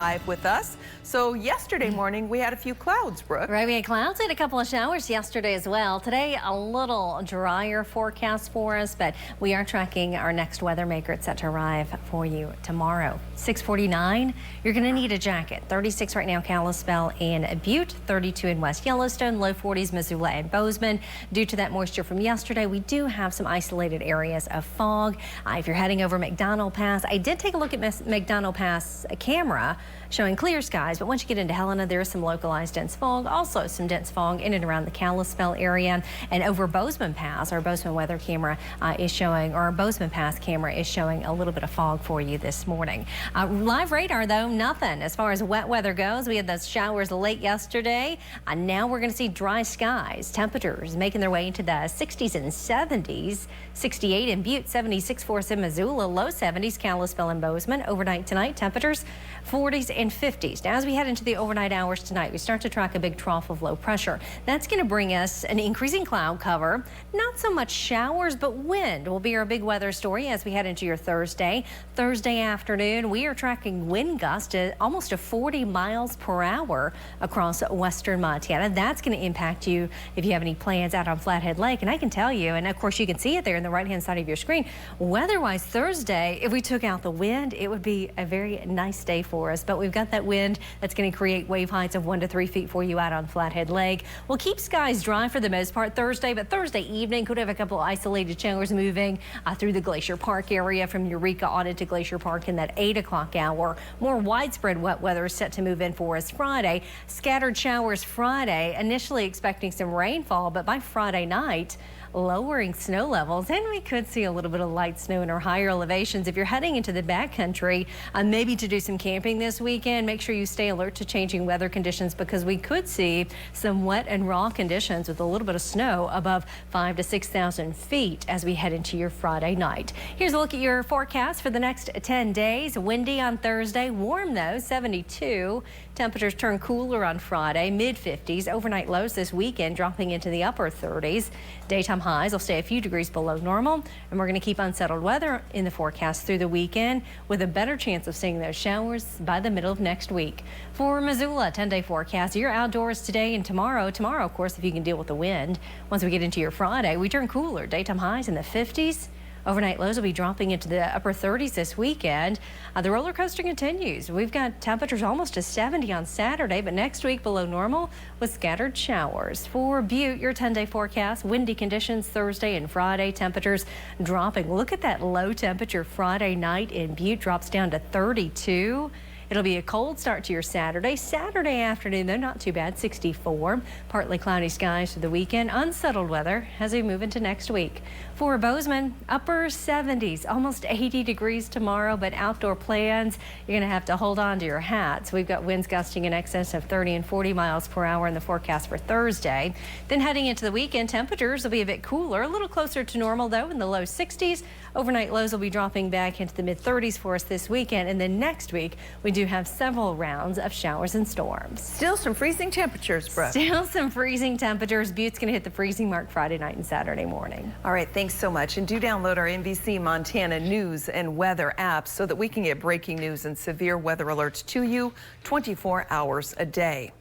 Live with us. So yesterday morning we had a few clouds, Brooke. Right, we had clouds and a couple of showers yesterday as well. Today a little drier forecast for us, but we are tracking our next weather maker. It's set to arrive for you tomorrow. 6:49. You're going to need a jacket. 36 right now, Kalispell and Butte. 32 in West Yellowstone. Low 40s, Missoula and Bozeman. Due to that moisture from yesterday, we do have some isolated areas of fog. If you're heading over McDonald Pass, I did take a look at McDonald Pass camera showing clear skies, but once you get into Helena, there is some localized dense fog. Also some dense fog in and around the Kalispell area. And over Bozeman Pass, our Bozeman weather camera is showing, or our Bozeman Pass camera is showing a little bit of fog for you this morning. Live radar, though, nothing. As far as wet weather goes, we had those showers late yesterday. Now we're going to see dry skies. Temperatures making their way into the 60s and 70s. 68 in Butte, 76 for us in Missoula, low 70s, Kalispell and Bozeman. Overnight tonight, temperatures 40s and 50s. Now, as we head into the overnight hours tonight, we start to track a big trough of low pressure. That's going to bring us an increasing cloud cover. Not so much showers, but wind will be our big weather story as we head into your Thursday. Thursday afternoon, we are tracking wind gusts at almost 40 miles per hour across western Montana. That's going to impact you if you have any plans out on Flathead Lake. And I can tell you, and of course you can see it there in the right-hand side of your screen, weather-wise Thursday, if we took out the wind, it would be a very nice day for us. But we've got that wind that's going to create wave heights of 1 to 3 feet for you out on Flathead Lake. We'll keep skies dry for the most part Thursday, but Thursday evening could have a couple of isolated showers moving through the Glacier Park area from Eureka on into Glacier Park in that 8 o'clock hour. More widespread wet weather is set to move in for us Friday. Scattered showers Friday, initially expecting some rainfall, but by Friday night, lowering snow levels, and we could see a little bit of light snow in our higher elevations. If you're heading into the backcountry, maybe to do some camping this weekend, make sure you stay alert to changing weather conditions because we could see some wet and raw conditions with a little bit of snow above 5,000 to 6,000 feet as we head into your Friday night. Here's a look at your forecast for the next 10 days. Windy on Thursday, warm though, 72. Temperatures turn cooler on Friday, mid-50s. Overnight lows this weekend dropping into the upper 30s. Daytime highs will stay a few degrees below normal, and we're going to keep unsettled weather in the forecast through the weekend with a better chance of seeing those showers by the middle of next week. For Missoula, 10-day forecast, you're outdoors today and tomorrow. Tomorrow, of course, if you can deal with the wind. Once we get into your Friday, we turn cooler. Daytime highs in the 50s. Overnight lows will be dropping into the upper 30s this weekend. The roller coaster continues. We've got temperatures almost to 70 on Saturday, but next week below normal with scattered showers. For Butte, your 10-day forecast, windy conditions Thursday and Friday, temperatures dropping. Look at that low temperature Friday night in Butte, drops down to 32. It'll be a cold start to your Saturday. Saturday afternoon, though, not too bad, 64. Partly cloudy skies for the weekend. Unsettled weather as we move into next week. For Bozeman, upper 70s, almost 80 degrees tomorrow, but outdoor plans, you're going to have to hold on to your hats. We've got winds gusting in excess of 30 and 40 miles per hour in the forecast for Thursday. Then heading into the weekend, temperatures will be a bit cooler, a little closer to normal, though, in the low 60s. Overnight lows will be dropping back into the mid-30s for us this weekend. And then next week, we do have several rounds of showers and storms. Still some freezing temperatures, Brooke. Still some freezing temperatures. Butte's going to hit the freezing mark Friday night and Saturday morning. All right, thanks so much. And do download our NBC Montana news and weather apps so that we can get breaking news and severe weather alerts to you 24 hours a day.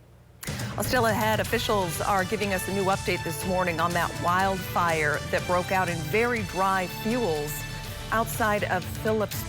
Well, still ahead, officials are giving us a new update this morning on that wildfire that broke out in very dry fuels outside of Phillips